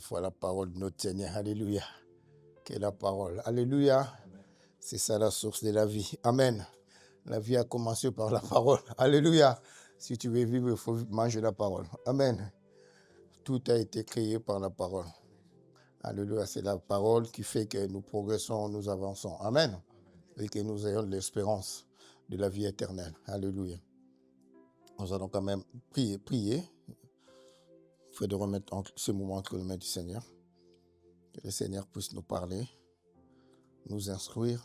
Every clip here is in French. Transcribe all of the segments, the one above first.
fois la parole de notre Seigneur. Alléluia. Quelle est la parole. Alléluia. C'est ça la source de la vie. Amen. La vie a commencé par la parole. Alléluia. Si tu veux vivre, il faut manger la parole. Amen. Tout a été créé par la parole. Alléluia. C'est la parole qui fait que nous progressons, nous avançons. Amen. Et que nous ayons de l'espérance de la vie éternelle. Alléluia. Nous allons quand même prier. Il faut de remettre ce moment entre les mains du Seigneur. Que le Seigneur puisse nous parler, nous instruire,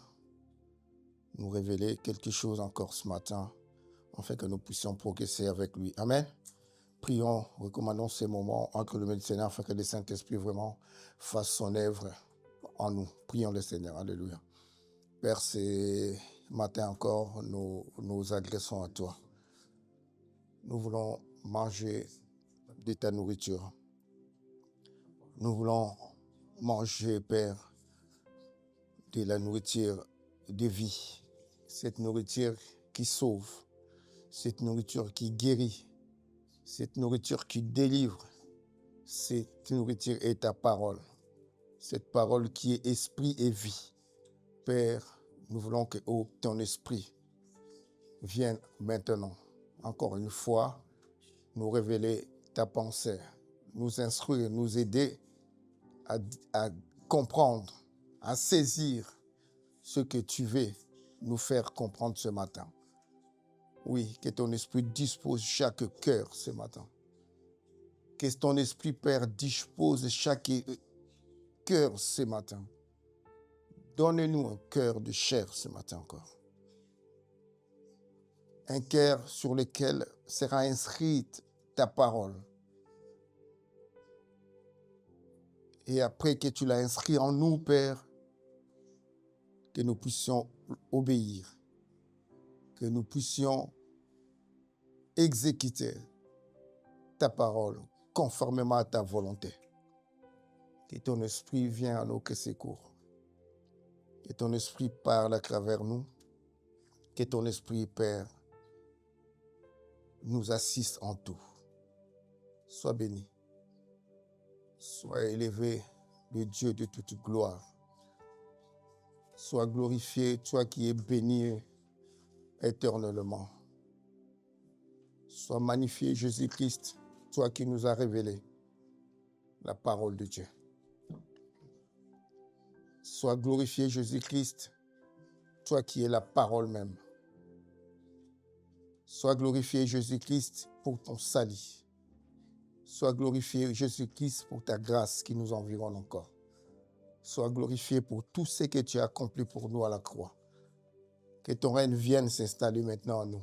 nous révéler quelque chose encore ce matin, afin que nous puissions progresser avec lui. Amen. Prions, recommandons ces moments entre les mains du Seigneur, afin que le Saint-Esprit vraiment fasse son œuvre en nous. Prions le Seigneur. Alléluia. Père, ce matin encore, nous adressons à toi. Nous voulons manger de ta nourriture. Nous voulons manger, Père, de la nourriture de vie. Cette nourriture qui sauve. Cette nourriture qui guérit. Cette nourriture qui délivre. Cette nourriture est ta parole. Cette parole qui est esprit et vie. Père, nous voulons que ton esprit vienne maintenant, encore une fois, nous révéler ta pensée, nous instruire, nous aider à comprendre, à saisir ce que tu veux nous faire comprendre ce matin. Oui, que ton esprit dispose chaque cœur ce matin. Que ton esprit, Père, dispose chaque cœur ce matin. Donne-nous un cœur de chair ce matin encore. Un cœur sur lequel sera inscrite ta parole. Et après que tu l'as inscrit en nous, Père, que nous puissions obéir, que nous puissions exécuter ta parole conformément à ta volonté. Que ton esprit vienne à nos secours. Que ton esprit parle à travers nous. Que ton esprit, Père, nous assiste en tout. Sois béni. Sois élevé, le Dieu de toute gloire. Sois glorifié, toi qui es béni éternellement. Sois magnifié, Jésus-Christ, toi qui nous as révélé la parole de Dieu. Sois glorifié, Jésus-Christ, toi qui es la parole même. Sois glorifié, Jésus-Christ, pour ton salut. Sois glorifié, Jésus-Christ, pour ta grâce qui nous environne encore. Sois glorifié pour tout ce que tu as accompli pour nous à la croix. Que ton règne vienne s'installer maintenant en nous.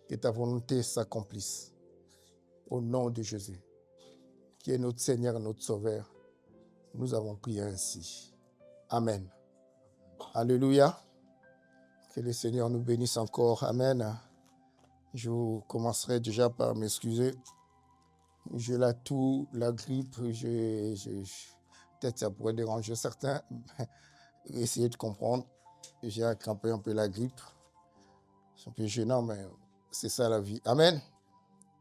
Que ta volonté s'accomplisse. Au nom de Jésus, qui est notre Seigneur et notre Sauveur, nous avons prié ainsi. Amen. Alléluia. Que le Seigneur nous bénisse encore. Amen. Je commencerai déjà par m'excuser. J'ai la toux, la grippe. Peut-être ça pourrait déranger certains. Essayez de comprendre. J'ai attrapé un peu la grippe. C'est un peu gênant, mais c'est ça la vie. Amen.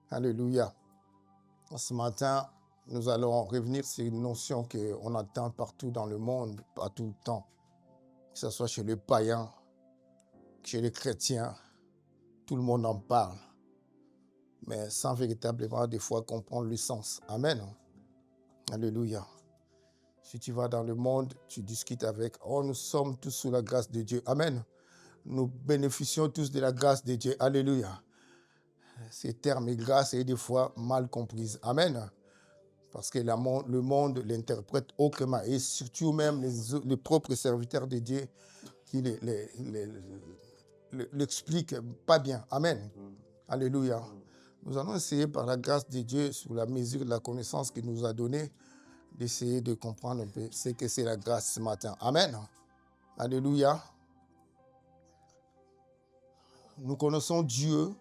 Alléluia. Ce matin, nous allons revenir sur une notion qu'on entend partout dans le monde, pas tout le temps. Que ce soit chez les païens, chez les chrétiens, tout le monde en parle. Mais sans véritablement des fois comprendre le sens. Amen. Alléluia. Si tu vas dans le monde, tu discutes avec, nous sommes tous sous la grâce de Dieu. Amen. Nous bénéficions tous de la grâce de Dieu. Alléluia. Ces termes et grâce est des fois mal comprises. Amen. Parce que le monde l'interprète autrement. Et surtout même les propres serviteurs de Dieu qui l'expliquent pas bien. Amen. Alléluia. Nous allons essayer par la grâce de Dieu, sous la mesure de la connaissance qu'il nous a donnée, d'essayer de comprendre un peu ce que c'est la grâce ce matin. Amen. Alléluia. Nous connaissons Dieu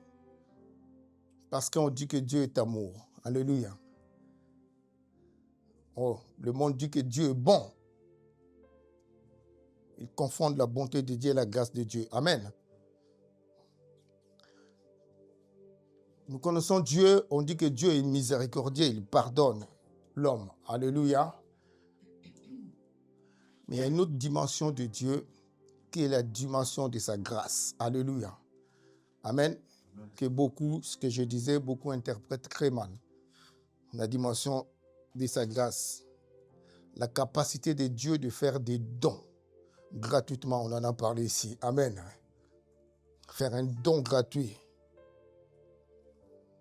parce qu'on dit que Dieu est amour. Alléluia. Le monde dit que Dieu est bon. Ils confondent la bonté de Dieu et la grâce de Dieu. Amen. Nous connaissons Dieu, on dit que Dieu est miséricordieux, il pardonne, l'homme. Alléluia. Mais il y a une autre dimension de Dieu qui est la dimension de sa grâce. Alléluia. Amen. Que beaucoup, ce que je disais, beaucoup interprètent très mal. La dimension de sa grâce. La capacité de Dieu de faire des dons gratuitement. On en a parlé ici. Amen. Faire un don gratuit.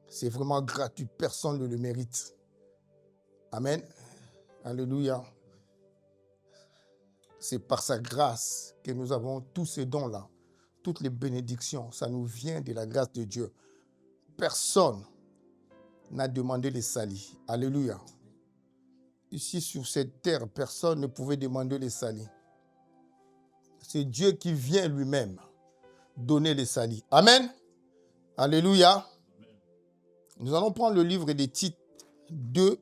C'est vraiment gratuit. Personne ne le mérite. Amen. Alléluia. C'est par sa grâce que nous avons tous ces dons-là. Toutes les bénédictions, ça nous vient de la grâce de Dieu. Personne n'a demandé les salis. Alléluia. Ici, sur cette terre, personne ne pouvait demander les salis. C'est Dieu qui vient lui-même donner les salis. Amen. Alléluia. Nous allons prendre le livre des Tites 2.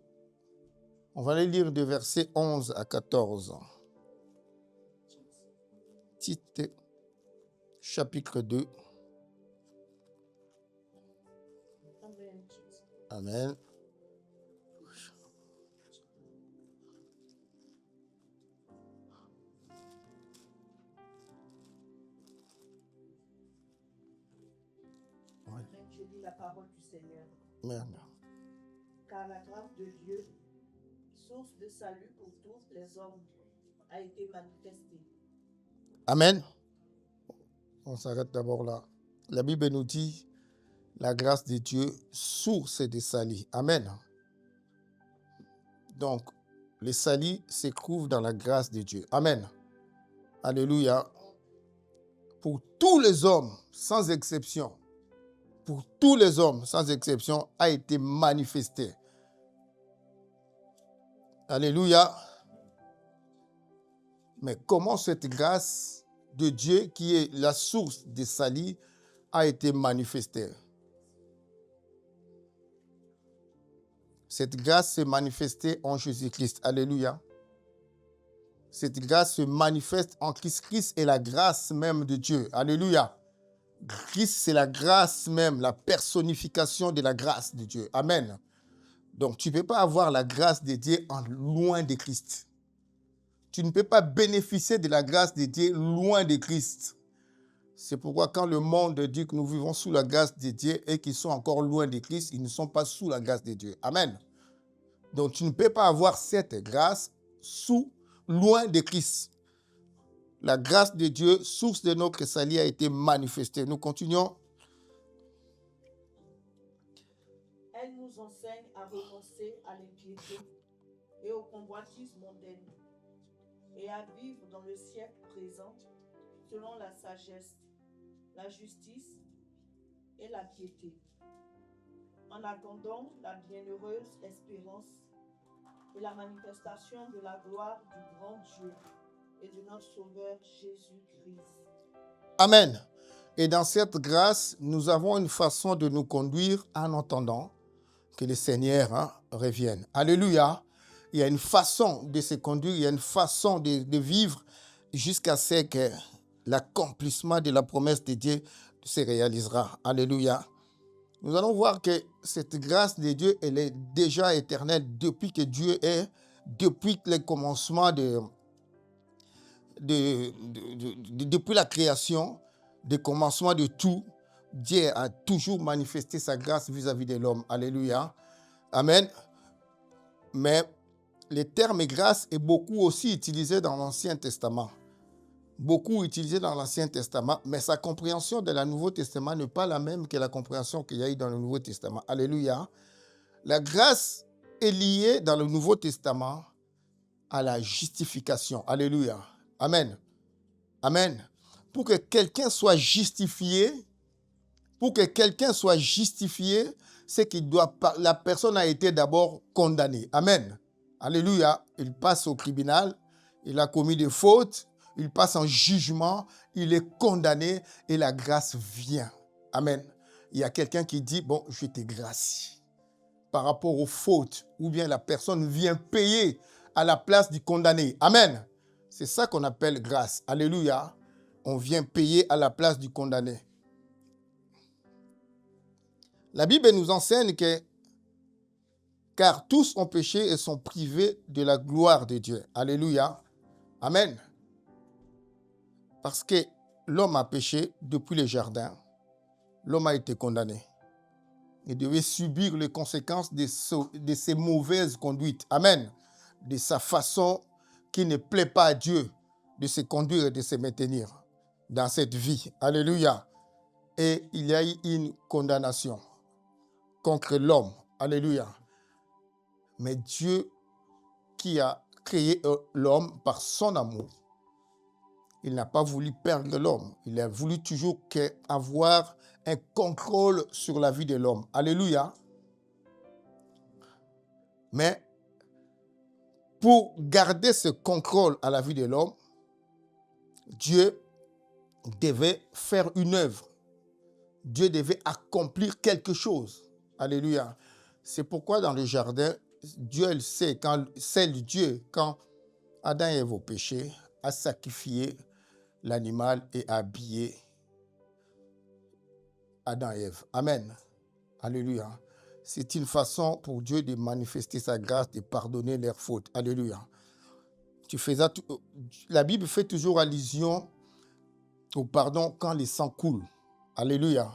On va les lire de versets 11 à 14. Tites, chapitre 2. Amen. Je lis la parole du Seigneur. Merde. Car la grâce de Dieu, source de salut pour tous les hommes, a été manifestée. Amen. On s'arrête d'abord là. La Bible nous dit la grâce de Dieu, source de salut. Amen. Donc, le salut se trouve dans la grâce de Dieu. Amen. Alléluia. Pour tous les hommes, sans exception, pour tous les hommes, sans exception, a été manifesté. Alléluia. Mais comment cette grâce de Dieu, qui est la source des salis, a été manifestée? Cette grâce s'est manifestée en Jésus-Christ. Alléluia. Cette grâce se manifeste en Christ. Christ est la grâce même de Dieu. Alléluia. Christ, c'est la grâce même, la personnification de la grâce de Dieu. Amen. Donc, tu ne peux pas avoir la grâce de Dieu en loin de Christ. Tu ne peux pas bénéficier de la grâce de Dieu loin de Christ. C'est pourquoi quand le monde dit que nous vivons sous la grâce de Dieu et qu'ils sont encore loin de Christ, ils ne sont pas sous la grâce de Dieu. Amen. Donc, tu ne peux pas avoir cette grâce loin de Christ. La grâce de Dieu, source de notre salut, a été manifestée. Nous continuons. Elle nous enseigne à renoncer à l'impiété et aux convoitises mondaines et à vivre dans le siècle présent selon la sagesse, la justice et la piété, en attendant la bienheureuse espérance et la manifestation de la gloire du grand Dieu et de notre Sauveur Jésus-Christ. Amen. Et dans cette grâce, nous avons une façon de nous conduire en attendant que le Seigneur revienne. Alléluia. Il y a une façon de se conduire, il y a une façon de vivre jusqu'à ce que l'accomplissement de la promesse de Dieu se réalisera. Alléluia. Nous allons voir que cette grâce de Dieu, elle est déjà éternelle depuis que Dieu est, depuis le commencement depuis la création, le commencement de tout. Dieu a toujours manifesté sa grâce vis-à-vis de l'homme. Alléluia. Amen. Mais le terme grâce est beaucoup aussi utilisé dans l'Ancien Testament. Beaucoup utilisé dans l'Ancien Testament, mais sa compréhension de le Nouveau Testament n'est pas la même que la compréhension qu'il y a eu dans le Nouveau Testament. Alléluia. La grâce est liée dans le Nouveau Testament à la justification. Alléluia. Amen. Amen. Pour que quelqu'un soit justifié, c'est qu'il doit, la personne a été d'abord condamnée. Amen. Alléluia. Il passe au tribunal, il a commis des fautes, il passe en jugement, il est condamné et la grâce vient. Amen. Il y a quelqu'un qui dit, bon, je te gracie par rapport aux fautes, ou bien la personne vient payer à la place du condamné. Amen. C'est ça qu'on appelle grâce. Alléluia. On vient payer à la place du condamné. La Bible nous enseigne que Car tous ont péché et sont privés de la gloire de Dieu. Alléluia. Amen. Parce que l'homme a péché depuis le jardin. L'homme a été condamné. Il devait subir les conséquences de ses mauvaises conduites. Amen. De sa façon qui ne plaît pas à Dieu de se conduire et de se maintenir dans cette vie. Alléluia. Et il y a eu une condamnation contre l'homme. Alléluia. Mais Dieu qui a créé l'homme par son amour, il n'a pas voulu perdre l'homme. Il a voulu toujours avoir un contrôle sur la vie de l'homme. Alléluia. Mais pour garder ce contrôle à la vie de l'homme, Dieu devait faire une œuvre. Dieu devait accomplir quelque chose. Alléluia. C'est pourquoi dans le jardin, Dieu le sait, c'est Dieu, quand Adam et Ève ont péché, a sacrifié l'animal et a habillé Adam et Ève. Amen. Alléluia. C'est une façon pour Dieu de manifester sa grâce, de pardonner leurs fautes. Alléluia. La Bible fait toujours allusion au pardon quand le sang coule. Alléluia.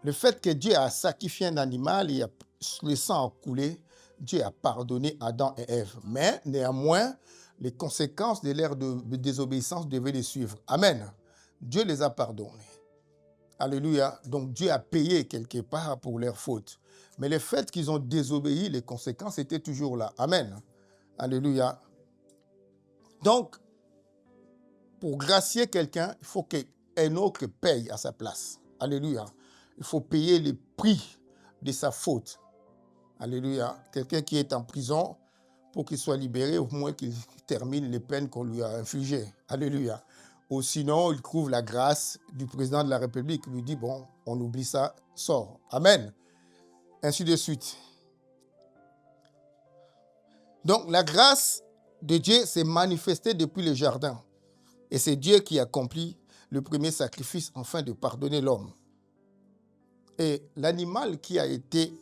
Le fait que Dieu a sacrifié un animal et le sang a coulé, Dieu a pardonné Adam et Ève. Mais néanmoins, les conséquences de leur désobéissance devaient les suivre. Amen. Dieu les a pardonnés. Alléluia. Donc Dieu a payé quelque part pour leurs fautes. Mais le fait qu'ils ont désobéi, les conséquences étaient toujours là. Amen. Alléluia. Donc, pour gracier quelqu'un, il faut qu'un autre paye à sa place. Alléluia. Il faut payer le prix de sa faute. Alléluia. Quelqu'un qui est en prison, pour qu'il soit libéré, au moins qu'il termine les peines qu'on lui a infligées. Alléluia. Ou sinon, il trouve la grâce du président de la République. Il lui dit, bon, on oublie ça, sort. Amen. Ainsi de suite. Donc, la grâce de Dieu s'est manifestée depuis le jardin. Et c'est Dieu qui accomplit le premier sacrifice afin de pardonner l'homme. Et l'animal qui a été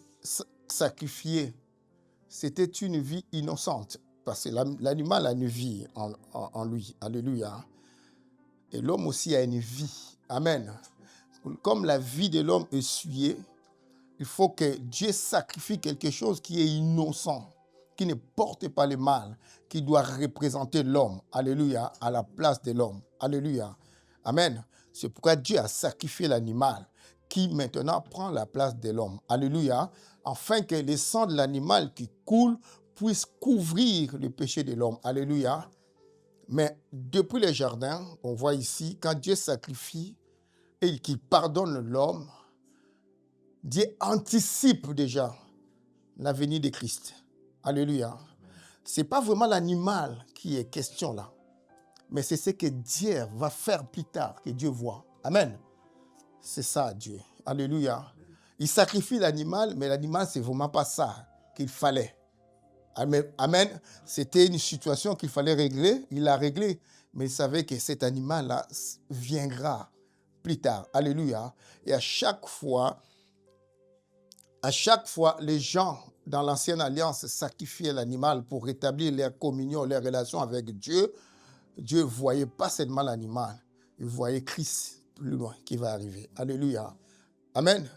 sacrifié, c'était une vie innocente. Parce que l'animal a une vie en lui. Alléluia. Et l'homme aussi a une vie. Amen. Comme la vie de l'homme est souillée, il faut que Dieu sacrifie quelque chose qui est innocent, qui ne porte pas le mal, qui doit représenter l'homme. Alléluia. À la place de l'homme. Alléluia. Amen. C'est pourquoi Dieu a sacrifié l'animal qui maintenant prend la place de l'homme. Alléluia. Afin que le sang de l'animal qui coule puisse couvrir le péché de l'homme. Alléluia. Mais depuis le jardin, on voit ici, quand Dieu sacrifie et qu'il pardonne l'homme, Dieu anticipe déjà la venue de Christ. Alléluia. Ce n'est pas vraiment l'animal qui est question là, mais c'est ce que Dieu va faire plus tard, que Dieu voit. Amen. C'est ça, Dieu. Alléluia. Il sacrifie l'animal, mais l'animal, ce n'est vraiment pas ça qu'il fallait. Amen. Amen. C'était une situation qu'il fallait régler. Il l'a réglé, mais il savait que cet animal-là viendra plus tard. Alléluia. Et à chaque fois, les gens dans l'ancienne alliance sacrifiaient l'animal pour rétablir leur communion, leur relation avec Dieu. Dieu ne voyait pas seulement l'animal, il voyait Christ plus loin qui va arriver. Alléluia. Amen.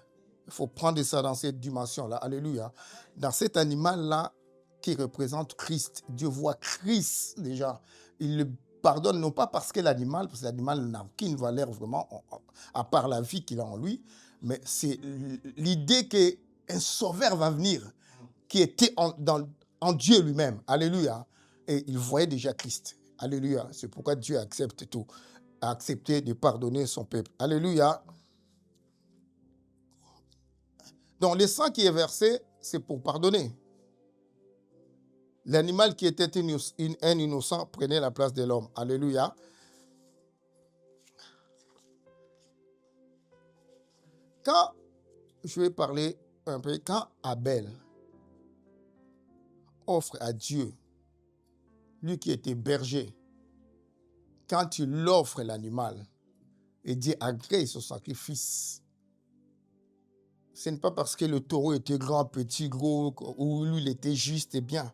Il faut prendre ça dans cette dimension-là. Alléluia. Dans cet animal-là qui représente Christ, Dieu voit Christ déjà. Il le pardonne non pas parce que l'animal n'a aucune valeur vraiment, à part la vie qu'il a en lui, mais c'est l'idée qu'un sauveur va venir, qui était en Dieu lui-même. Alléluia. Et il voyait déjà Christ. Alléluia. C'est pourquoi Dieu accepte tout. A accepté de pardonner son peuple. Alléluia. Donc, le sang qui est versé, c'est pour pardonner. L'animal qui était un innocent prenait la place de l'homme. Alléluia. Quand, je vais parler un peu, quand Abel offre à Dieu, lui qui était berger, quand il offre l'animal, et Dieu agrée son sacrifice, ce n'est pas parce que le taureau était grand, petit, gros, ou lui, il était juste et bien.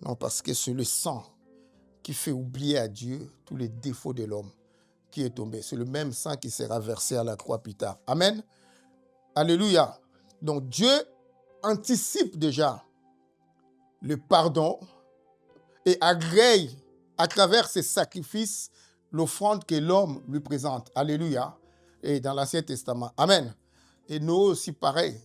Non, parce que c'est le sang qui fait oublier à Dieu tous les défauts de l'homme qui est tombé. C'est le même sang qui sera versé à la croix plus tard. Amen. Alléluia. Donc Dieu anticipe déjà le pardon et agrée à travers ses sacrifices l'offrande que l'homme lui présente. Alléluia. Et dans l'Ancien Testament. Amen. Et Noé aussi pareil.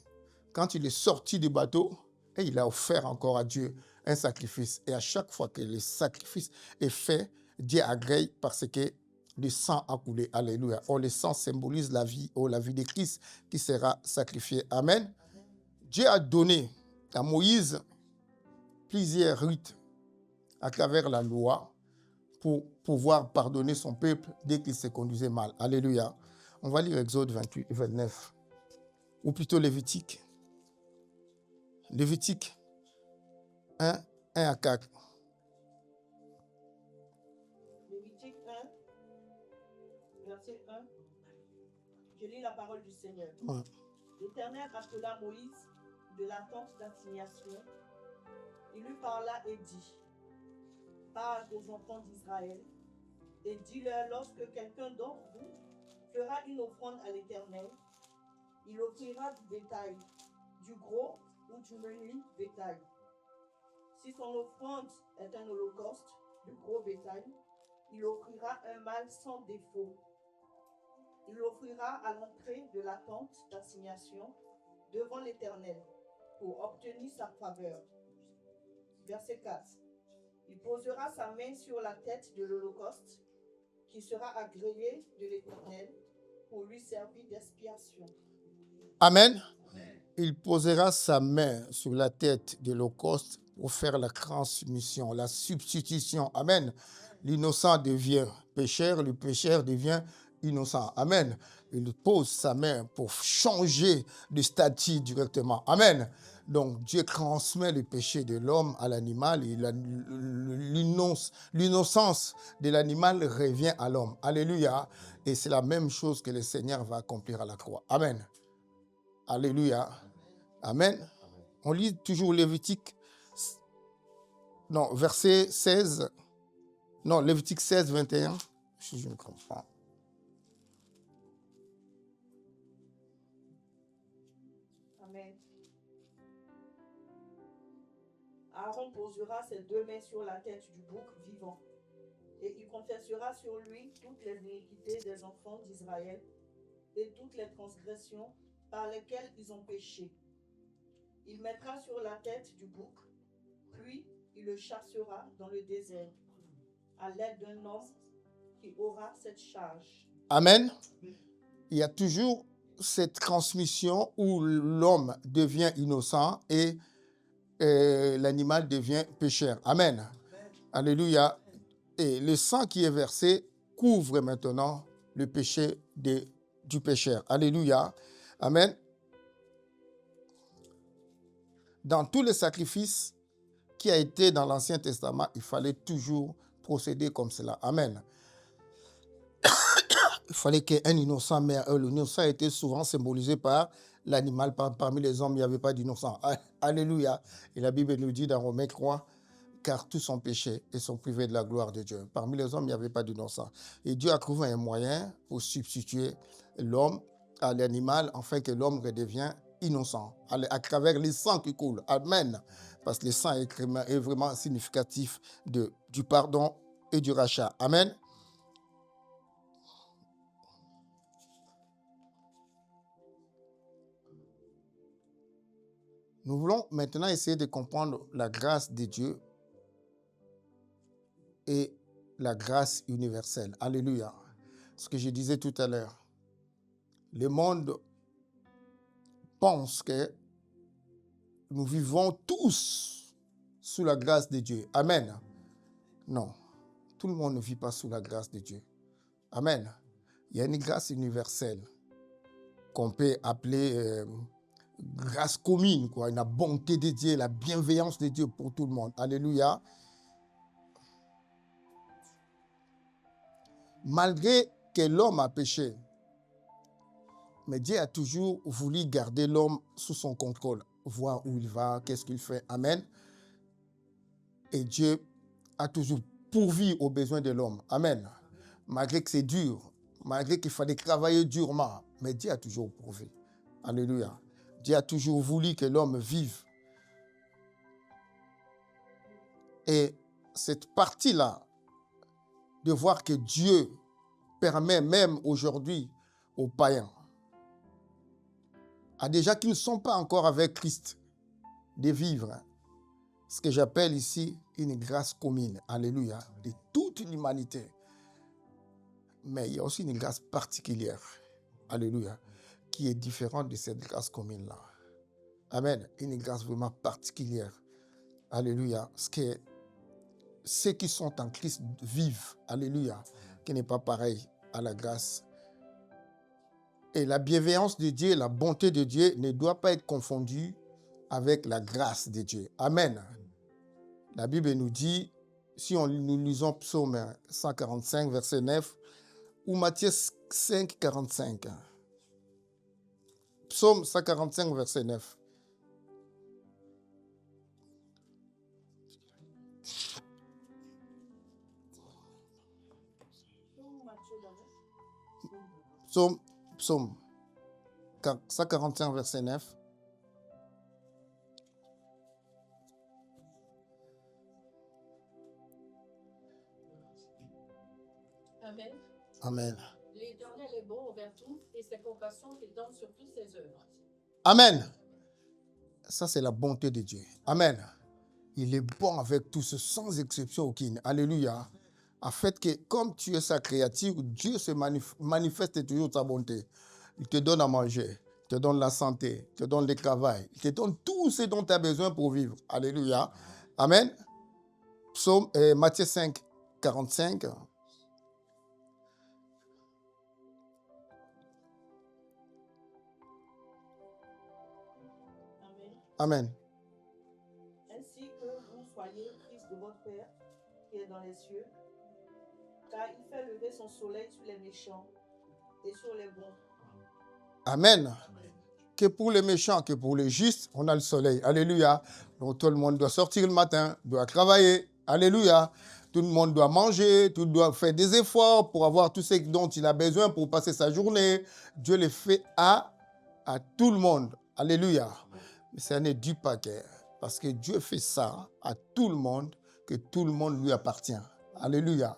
Quand il est sorti du bateau, et il a offert encore à Dieu un sacrifice. Et à chaque fois que le sacrifice est fait, Dieu agrée parce que le sang a coulé. Alléluia. Or, le sang symbolise la vie, la vie de Christ qui sera sacrifiée. Amen. Dieu a donné à Moïse plusieurs rites à travers la loi pour pouvoir pardonner son peuple dès qu'il se conduisait mal. Alléluia. On va lire Exode 28 et 29. Ou plutôt Lévitique. Lévitique 1, 1 à 4. Lévitique 1, verset 1. Je lis la parole du Seigneur. Ouais. L'Éternel appela Moïse de la tente d'assignation. Il lui parla et dit, parle aux enfants d'Israël et dis-leur, lorsque quelqu'un d'entre vous fera une offrande à l'Éternel, il offrira du bétail, du gros ou du menu bétail. Si son offrande est un holocauste, du gros bétail, il offrira un mâle sans défaut. Il l'offrira à l'entrée de la tente d'assignation devant l'Éternel pour obtenir sa faveur. Verset 4. Il posera sa main sur la tête de l'holocauste qui sera agréé de l'Éternel pour lui servir d'expiation. Amen. Il posera sa main sur la tête de l'holocauste pour faire la transmission, la substitution. Amen. L'innocent devient pécheur, le pécheur devient innocent. Amen. Il pose sa main pour changer de statut directement. Amen. Donc Dieu transmet le péché de l'homme à l'animal et l'innocence de l'animal revient à l'homme. Alléluia. Et c'est la même chose que le Seigneur va accomplir à la croix. Amen. Alléluia. Amen. On lit toujours Lévitique. Non, verset 16. Non, Lévitique 16, 21. Si je me comprends. Amen. Aaron posera ses deux mains sur la tête du bouc vivant et il confessera sur lui toutes les iniquités des enfants d'Israël et toutes les transgressions par lesquelles ils ont péché. Il mettra sur la tête du bouc, puis il le chassera dans le désert à l'aide d'un homme qui aura cette charge. Amen. Il y a toujours cette transmission où l'homme devient innocent et l'animal devient pécheur. Amen. Alléluia. Et le sang qui est versé couvre maintenant le péché du pécheur. Alléluia. Amen. Dans tous les sacrifices qui a été dans l'Ancien Testament, il fallait toujours procéder comme cela. Amen. Il fallait qu'un innocent meure. L'innocent était souvent symbolisé par l'animal. Parmi les hommes, il n'y avait pas d'innocent. Alléluia. Et la Bible nous dit dans Romains 3, car tous sont péchés et sont privés de la gloire de Dieu. Parmi les hommes, il n'y avait pas d'innocent. Et Dieu a trouvé un moyen pour substituer l'homme à l'animal, afin que l'homme redevienne innocent, à travers le sang qui coule. Amen. Parce que le sang est vraiment significatif du pardon et du rachat. Amen. Nous voulons maintenant essayer de comprendre la grâce de Dieu et la grâce universelle. Alléluia. Ce que je disais tout à l'heure. Le monde pense que nous vivons tous sous la grâce de Dieu. Amen. Non. Tout le monde ne vit pas sous la grâce de Dieu. Amen. Il y a une grâce universelle qu'on peut appeler grâce commune, quoi. La bonté de Dieu, la bienveillance de Dieu pour tout le monde. Alléluia. Malgré que l'homme a péché, Mais Dieu a toujours voulu garder l'homme sous son contrôle, voir où il va, qu'est-ce qu'il fait. Amen. Et Dieu a toujours pourvu aux besoins de l'homme. Amen. Malgré que c'est dur, malgré qu'il fallait travailler durement, mais Dieu a toujours pourvu. Alléluia. Dieu a toujours voulu que l'homme vive. Et cette partie-là, de voir que Dieu permet même aujourd'hui aux païens, à des gens qui ne sont pas encore avec Christ, de vivre ce que j'appelle ici une grâce commune, alléluia, de toute l'humanité. Mais il y a aussi une grâce particulière, alléluia, qui est différente de cette grâce commune-là. Amen. Une grâce vraiment particulière, alléluia, ce que ceux qui sont en Christ vivent, alléluia, qui n'est pas pareil à la grâce. Et la bienveillance de Dieu, la bonté de Dieu ne doit pas être confondue avec la grâce de Dieu. Amen. La Bible nous dit, si nous lisons Psaume 145, verset 9, ou Matthieu 5, 45. Psaume 145, verset 9. Psaume 145, verset 9. Amen. Amen. L'Éternel est bon envers tous et ses compassions s'étendent sur toutes ses œuvres. Amen. Ça, c'est la bonté de Dieu. Amen. Il est bon avec tous, sans exception aucune. Alléluia. En fait, que comme tu es sa créature, Dieu se manifeste toujours sa bonté. Il te donne à manger, il te donne la santé, il te donne le travail, il te donne tout ce dont tu as besoin pour vivre. Alléluia. Amen. Matthieu 5, 45. Amen. Ainsi que vous soyez fils de votre Père qui est dans les cieux, car il fait lever son soleil sur les méchants et sur les bons. Amen. Que pour les méchants, que pour les justes, on a le soleil. Alléluia. Donc tout le monde doit sortir le matin, doit travailler. Alléluia. Tout le monde doit manger, tout doit faire des efforts pour avoir tout ce dont il a besoin pour passer sa journée. Dieu le fait à tout le monde. Alléluia. Mais ça n'est du paquet. Parce que Dieu fait ça à tout le monde, que tout le monde lui appartient. Alléluia.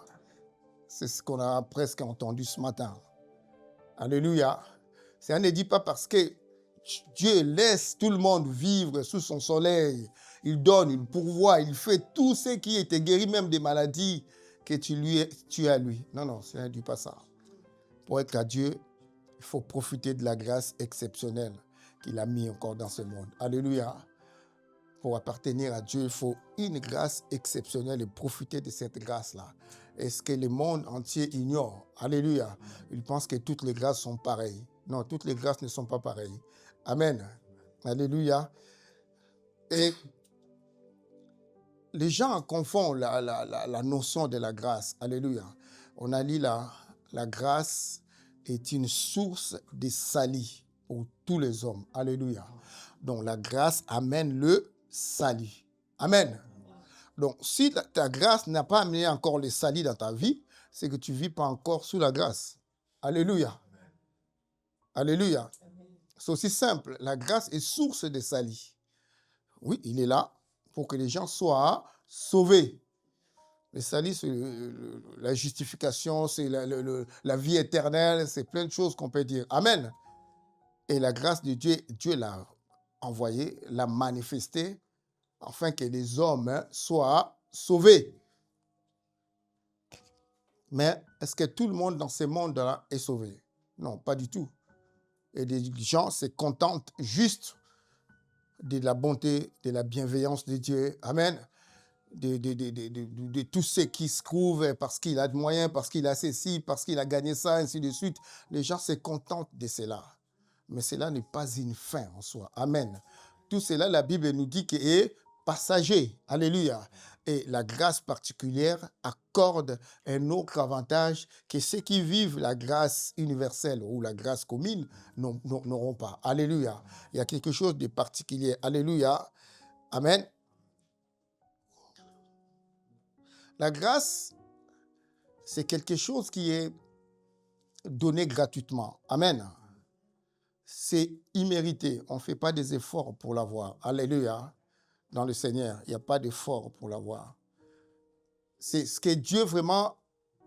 C'est ce qu'on a presque entendu ce matin. Alléluia. Ça ne dit pas parce que Dieu laisse tout le monde vivre sous son soleil. Il donne, il pourvoit, il fait tout ce qui était guéri, même des maladies que tu as lui. Non, ça ne dit pas ça. Pour être à Dieu, il faut profiter de la grâce exceptionnelle qu'il a mis encore dans ce monde. Alléluia. Pour appartenir à Dieu, il faut une grâce exceptionnelle et profiter de cette grâce-là. Est-ce que le monde entier ignore? Alléluia. Il pense que toutes les grâces sont pareilles. Non, toutes les grâces ne sont pas pareilles. Amen. Alléluia. Et les gens confondent la notion de la grâce. Alléluia. On a dit la grâce est une source de salut pour tous les hommes. Alléluia. Donc la grâce amène le salut. Amen. Donc si ta grâce n'a pas amené encore le salut dans ta vie, c'est que tu ne vis pas encore sous la grâce. Alléluia. Alléluia. C'est aussi simple. La grâce est source de salut. Oui, il est là pour que les gens soient sauvés. Le salut, c'est la justification, c'est la vie éternelle, c'est plein de choses qu'on peut dire. Amen. Et la grâce de Dieu, Dieu l'a envoyée, l'a manifestée, afin que les hommes soient sauvés. Mais est-ce que tout le monde dans ce monde-là est sauvé? Non, pas du tout. Et les gens se contentent juste de la bonté, de la bienveillance de Dieu. Amen. De tout ce qui se trouve parce qu'il a de moyens, parce qu'il a ceci, parce qu'il a gagné ça, ainsi de suite. Les gens se contentent de cela. Mais cela n'est pas une fin en soi. Amen. Tout cela, la Bible nous dit qu'il est passager. Alléluia. Et la grâce particulière accorde un autre avantage que ceux qui vivent la grâce universelle ou la grâce commune n'auront pas. Alléluia. Il y a quelque chose de particulier. Alléluia. Amen. La grâce, c'est quelque chose qui est donné gratuitement. Amen. C'est immérité. On ne fait pas des efforts pour l'avoir. Alléluia. Dans le Seigneur, il n'y a pas d'effort pour l'avoir. C'est ce que Dieu vraiment,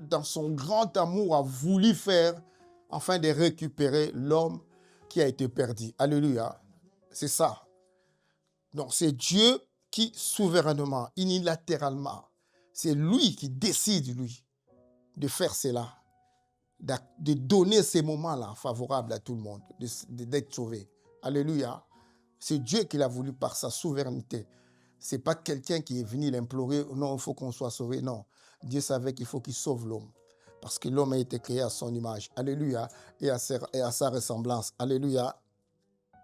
dans son grand amour, a voulu faire afin de récupérer l'homme qui a été perdu. Alléluia. C'est ça. Donc, c'est Dieu qui, souverainement, unilatéralement, c'est lui qui décide, lui, de faire cela, de donner ces moments-là favorables à tout le monde, d'être sauvé. Alléluia. C'est Dieu qui l'a voulu par sa souveraineté. Ce n'est pas quelqu'un qui est venu l'implorer, non, il faut qu'on soit sauvé. Non, Dieu savait qu'il faut qu'il sauve l'homme. Parce que l'homme a été créé à son image. Alléluia. Et à sa ressemblance. Alléluia.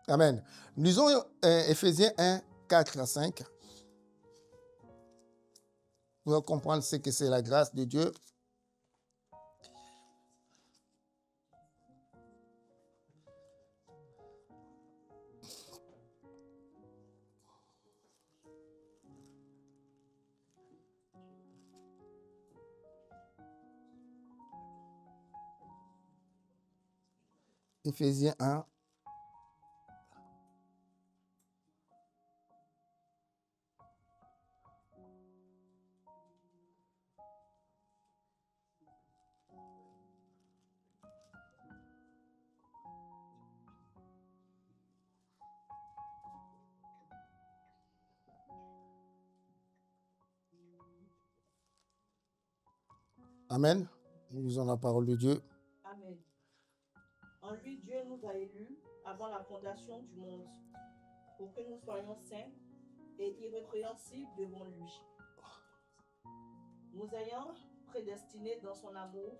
Amen. Lisons Éphésiens 1, 4 à 5. Vous allez comprendre ce que c'est la grâce de Dieu. Éphésiens 1. Amen. Nous lisons la parole de Dieu. Amen. En lui, Dieu nous a élus avant la fondation du monde, pour que nous soyons saints et irrépréhensibles devant lui. Nous ayant prédestinés dans son amour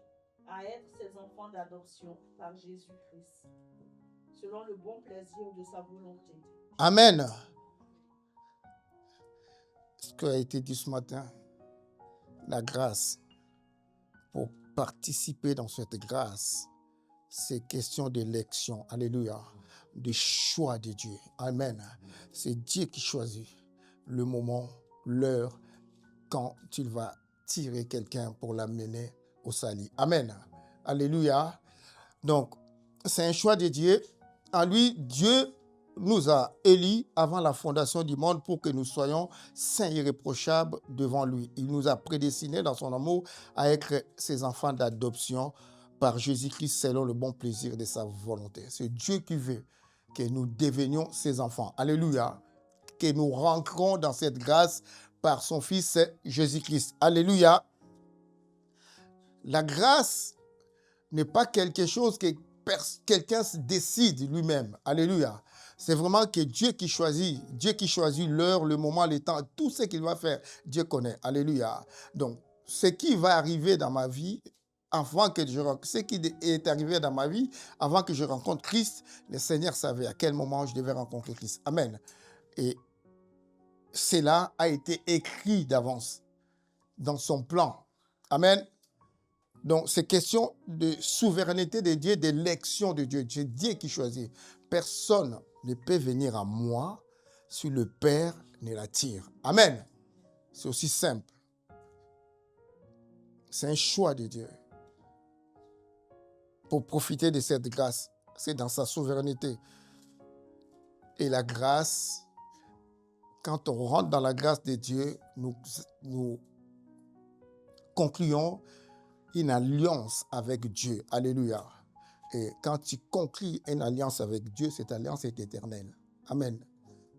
à être ses enfants d'adoption par Jésus-Christ, selon le bon plaisir de sa volonté. Amen. Ce qui a été dit ce matin, la grâce. Pour participer dans cette grâce, c'est question d'élection. Alléluia. De choix de Dieu. Amen. C'est Dieu qui choisit le moment, l'heure, quand il va tirer quelqu'un pour l'amener au salut. Amen. Alléluia. Donc, c'est un choix de Dieu. En lui, Dieu nous a élus avant la fondation du monde pour que nous soyons saints et irréprochables devant lui. Il nous a prédestinés dans son amour à être ses enfants d'adoption par Jésus-Christ selon le bon plaisir de sa volonté. C'est Dieu qui veut que nous devenions ses enfants. Alléluia. Que nous rentrons dans cette grâce par son Fils Jésus-Christ. Alléluia. La grâce n'est pas quelque chose que quelqu'un se décide lui-même. Alléluia. C'est vraiment que Dieu qui choisit l'heure, le moment, le temps, tout ce qu'il va faire, Dieu connaît. Alléluia. Donc, ce qui va arriver dans ma vie, ce qui est arrivé dans ma vie, avant que je rencontre Christ, le Seigneur savait à quel moment je devais rencontrer Christ. Amen. Et cela a été écrit d'avance dans son plan. Amen. Donc, c'est question de souveraineté de Dieu, d'élection de Dieu. C'est Dieu qui choisit. Personne ne peut venir à moi si le Père ne l'attire. Amen. C'est aussi simple. C'est un choix de Dieu. Pour profiter de cette grâce, c'est dans sa souveraineté. Et la grâce, quand on rentre dans la grâce de Dieu, nous concluons une alliance avec Dieu. Alléluia. Et quand tu conclus une alliance avec Dieu, cette alliance est éternelle. Amen.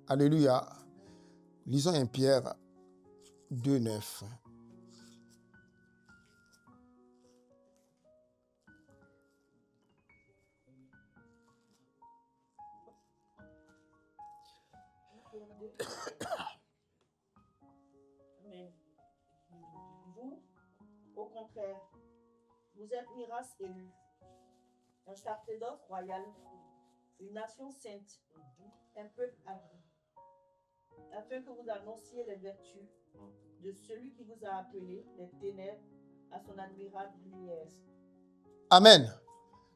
Alléluia. Lisons 1 Pierre 2, 9. Amen. Vous, au contraire, vous êtes une race élue, un sacerdoce royal, une nation sainte, un peuple acquis, afin que vous annonciez les vertus de celui qui vous a appelé des ténèbres à son admirable lumière. Amen.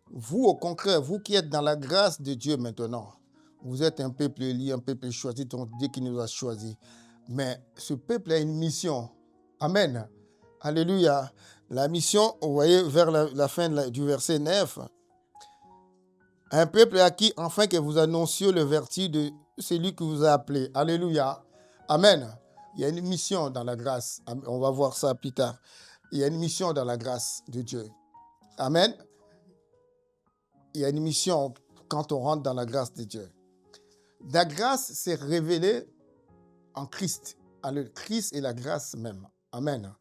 Vous, au contraire, vous qui êtes dans la grâce de Dieu maintenant, vous êtes un peuple élu, un peuple choisi, donc Dieu qui nous a choisis. Mais ce peuple a une mission. Amen. Alléluia. La mission, vous voyez, vers la fin du verset 9, un peuple à qui, enfin, que vous annonciez le vertu de celui qui vous a appelé. Alléluia. Amen. Il y a une mission dans la grâce. On va voir ça plus tard. Il y a une mission dans la grâce de Dieu. Amen. Il y a une mission quand on rentre dans la grâce de Dieu. La grâce s'est révélée en Christ. Le Christ est la grâce même. Amen.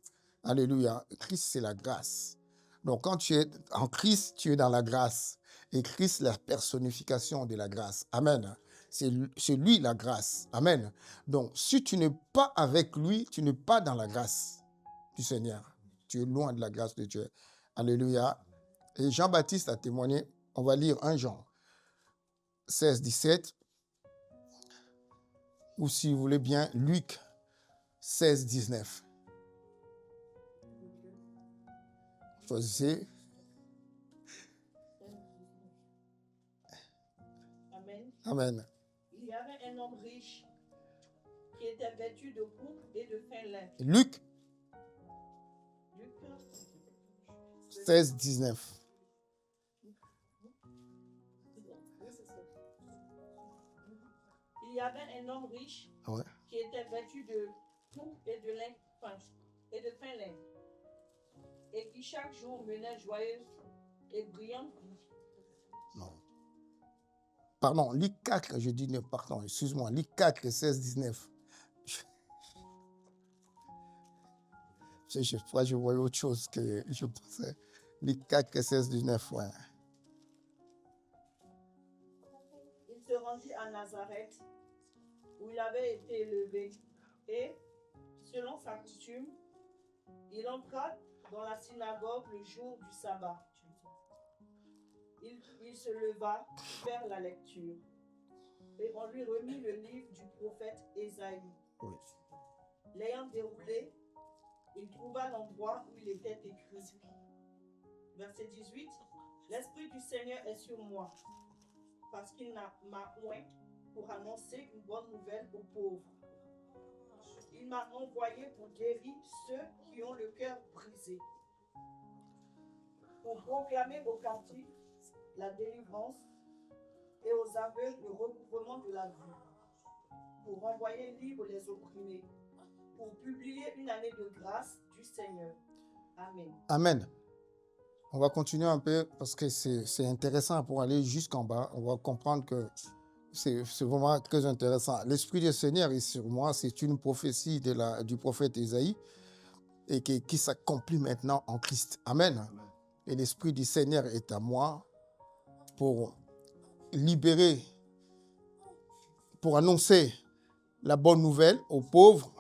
Alléluia. Christ, c'est la grâce. Donc, quand tu es en Christ, tu es dans la grâce. Et Christ, la personnification de la grâce. Amen. C'est lui la grâce. Amen. Donc, si tu n'es pas avec lui, tu n'es pas dans la grâce du Seigneur. Tu es loin de la grâce de Dieu. Alléluia. Et Jean-Baptiste a témoigné. On va lire 1 Jean 16, 17. Ou si vous voulez bien, Luc 16, 19. Choisissez. Amen. Amen. Il y avait un homme riche qui était vêtu de pourpre et de fin lin. Luc Luc 16, 19. Il y avait un homme riche Ouais. qui était vêtu de pourpre et de lin fin et de fin lin, et qui chaque jour menait joyeuse et brillante vie. Non. Pardon, Luc 4, je dis, pardon, excuse-moi, Luc 4, 16, 19. Je voyais autre chose que je pensais. Luc 4, 16, 19, ouais. Il se rendit à Nazareth, où il avait été élevé, et, selon sa coutume, il entra dans la synagogue le jour du sabbat. Il se leva pour faire la lecture, et on lui remit le livre du prophète Ésaïe. Oui. L'ayant déroulé, il trouva l'endroit où il était écrit. Verset 18. L'Esprit du Seigneur est sur moi, parce qu'il m'a oint pour annoncer une bonne nouvelle aux pauvres. Il m'a envoyé pour guérir ceux qui ont le cœur brisé, pour proclamer aux captifs la délivrance et aux aveugles le recouvrement de la vue, pour renvoyer libres les opprimés, pour publier une année de grâce du Seigneur. Amen. Amen. On va continuer un peu parce que c'est intéressant pour aller jusqu'en bas. On va comprendre que c'est vraiment très intéressant. L'Esprit du Seigneur est sur moi. C'est une prophétie du prophète Ésaïe et qui s'accomplit maintenant en Christ. Amen. Et l'Esprit du Seigneur est à moi pour libérer, pour annoncer la bonne nouvelle aux pauvres.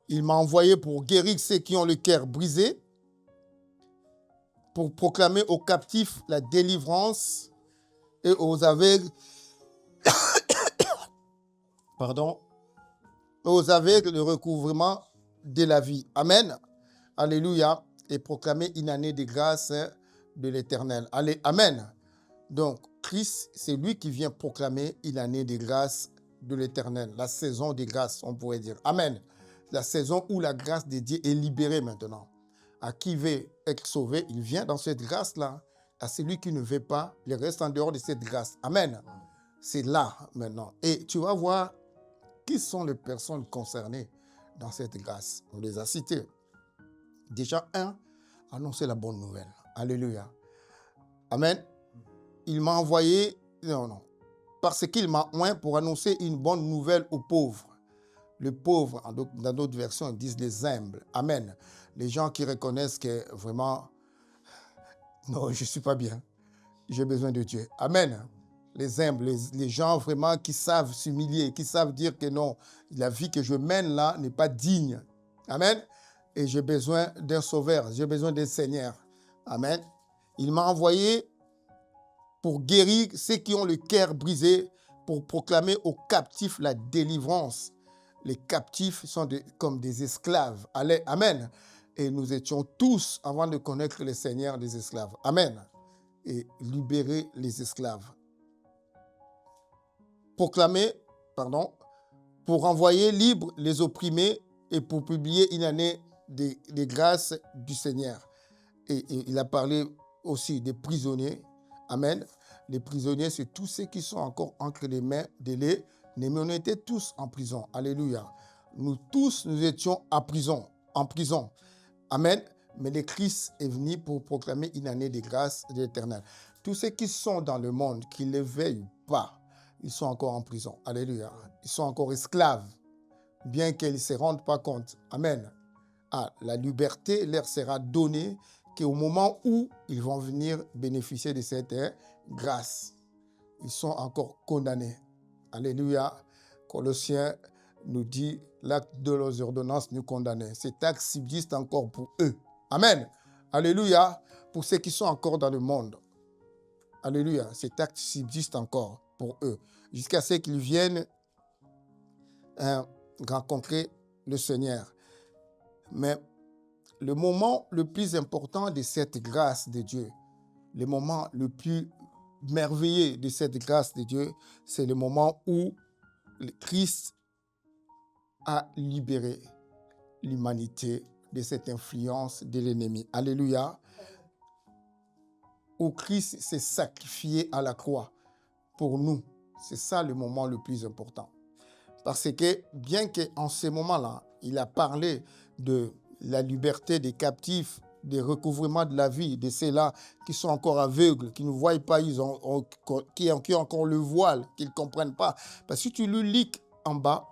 Il m'a envoyé pour guérir ceux qui ont le cœur brisé, pour proclamer aux captifs la délivrance et aux aveugles, le recouvrement de la vie. Amen. Alléluia. Et proclamer une année de grâce de l'Éternel. Allez, amen. Donc, Christ, c'est lui qui vient proclamer une année de grâce de l'Éternel. La saison de grâce, on pourrait dire. Amen. La saison où la grâce de Dieu est libérée maintenant. À qui veut être sauvé, il vient dans cette grâce-là. À celui qui ne veut pas, il reste en dehors de cette grâce. Amen. C'est là maintenant. Et tu vas voir qui sont les personnes concernées dans cette grâce. On les a citées. Déjà, 1, annoncer la bonne nouvelle. Alléluia. Amen. Il m'a envoyé, parce qu'il m'a oint pour annoncer une bonne nouvelle aux pauvres. Les pauvres, dans d'autres versions, ils disent les humbles. Amen. Les gens qui reconnaissent que vraiment, non, je ne suis pas bien. J'ai besoin de Dieu. Amen. Les humbles, les gens vraiment qui savent s'humilier, qui savent dire que non, la vie que je mène là n'est pas digne. Amen. Et j'ai besoin d'un sauveur, j'ai besoin d'un Seigneur. Amen. Il m'a envoyé pour guérir ceux qui ont le cœur brisé, pour proclamer aux captifs la délivrance. Les captifs sont comme des esclaves. Allez, amen. Et nous étions tous, avant de connaître le Seigneur, des esclaves. Amen. Et libérer les esclaves. Proclamer, pour envoyer libres les opprimés et pour publier une année des grâces du Seigneur. Et il a parlé aussi des prisonniers. Amen. Les prisonniers, c'est tous ceux qui sont encore entre les mains de l'ennemi. Mais on était tous en prison. Alléluia. Nous tous, nous étions en prison. Amen. Mais le Christ est venu pour proclamer une année de grâce de l'Éternel. Tous ceux qui sont dans le monde, qui ne le veuillent pas, ils sont encore en prison. Alléluia. Ils sont encore esclaves, bien qu'ils ne se rendent pas compte. Amen. La liberté leur sera donnée qu'au moment où ils vont venir bénéficier de cette grâce. Ils sont encore condamnés. Alléluia. Colossiens nous dit, l'acte de leurs ordonnances nous condamnait. Cet acte subsiste encore pour eux. Amen. Alléluia. Pour ceux qui sont encore dans le monde. Alléluia. Cet acte subsiste encore pour eux. Jusqu'à ce qu'ils viennent rencontrer le Seigneur. Mais le moment le plus important de cette grâce de Dieu, le moment le plus merveilleux de cette grâce de Dieu, c'est le moment où le Christ a libéré l'humanité de cette influence de l'ennemi. Alléluia. Où Christ s'est sacrifié à la croix pour nous. C'est ça le moment le plus important. Parce que bien qu'en ce moment-là, il a parlé de la liberté des captifs, des recouvrements de la vie, de ceux-là qui sont encore aveugles, qui ne voient pas, qui ont encore le voile, qui ne comprennent pas. Parce que si tu le lis en bas,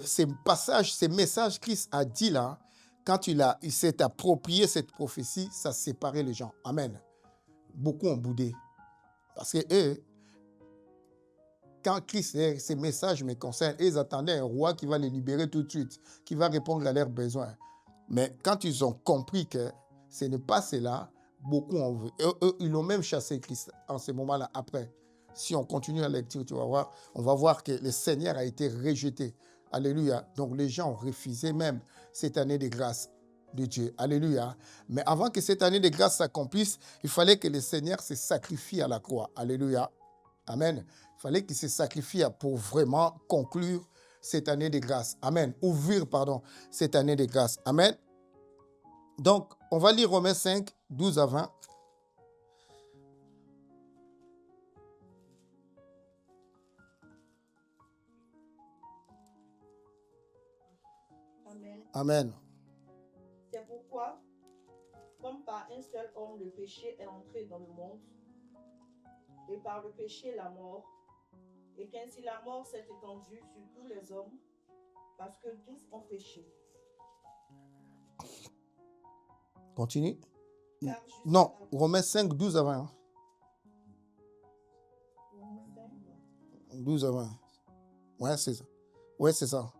ces passages, ces messages Christ a dit là, quand il s'est approprié cette prophétie, ça séparait les gens. Amen. Beaucoup ont boudé. Parce que eux, quand Christ, ces messages me concernent, ils attendaient un roi qui va les libérer tout de suite, qui va répondre à leurs besoins. Mais quand ils ont compris que ce n'est pas cela, beaucoup ont vu. Eux, ils ont même chassé Christ en ce moment-là après. Si on continue la lecture, tu vas voir, on va voir que le Seigneur a été rejeté. Alléluia. Donc les gens ont refusé même cette année de grâce de Dieu. Alléluia. Mais avant que cette année de grâce s'accomplisse, il fallait que le Seigneur se sacrifie à la croix. Alléluia. Amen. Il fallait qu'il se sacrifie pour vraiment conclure cette année de grâce. Amen. Ouvrir, cette année de grâce. Amen. Donc, on va lire Romains 5, 12 à 20. Amen. Amen. C'est pourquoi, comme par un seul homme le péché est entré dans le monde, et par le péché la mort, et qu'ainsi la mort s'est étendue sur tous les hommes, parce que tous ont péché. Continue. Car Non, Romains 5, 12 à 20. 12 à 20. Ouais, c'est ça. Ouais, c'est ça.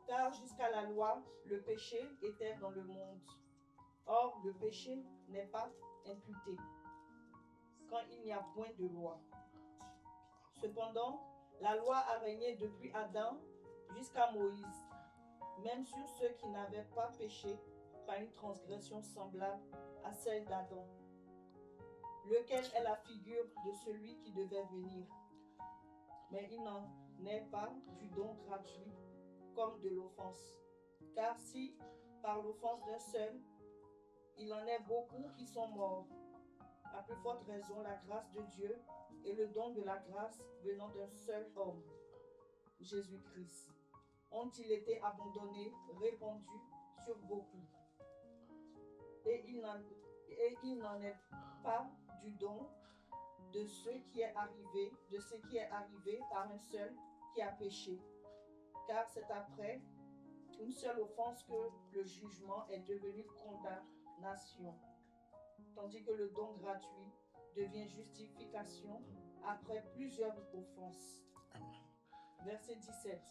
Car jusqu'à la loi, le péché était dans le monde. Or, le péché n'est pas imputé quand il n'y a point de loi. Cependant, la loi a régné depuis Adam jusqu'à Moïse, même sur ceux qui n'avaient pas péché par une transgression semblable à celle d'Adam, lequel est la figure de celui qui devait venir. Mais il n'en est pas du don gratuit comme de l'offense. Car si, par l'offense d'un seul, il en est beaucoup qui sont morts, à plus forte raison, la grâce de Dieu et le don de la grâce venant d'un seul homme, Jésus-Christ, ont-ils été abandonnés, répandus sur beaucoup. Et il n'en est pas du don de ce qui est arrivé par un seul qui a péché. Car c'est après une seule offense que le jugement est devenu condamnation, tandis que le don gratuit devient justification après plusieurs offenses. Verset 17.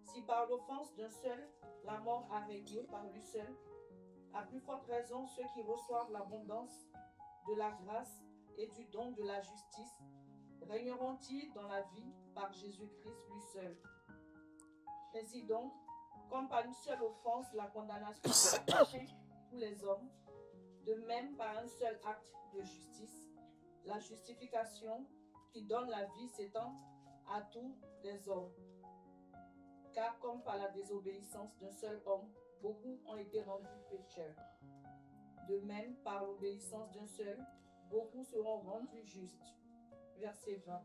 Si par l'offense d'un seul, la mort a régné par lui seul, à plus forte raison ceux qui reçoivent l'abondance de la grâce et du don de la justice régneront-ils dans la vie par Jésus-Christ lui seul. Ainsi donc, comme par une seule offense, la condamnation touche tous les hommes, de même par un seul acte de justice, la justification qui donne la vie s'étend à tous les hommes. Car comme par la désobéissance d'un seul homme, beaucoup ont été rendus pécheurs. De même, par l'obéissance d'un seul, beaucoup seront rendus justes. Verset 20.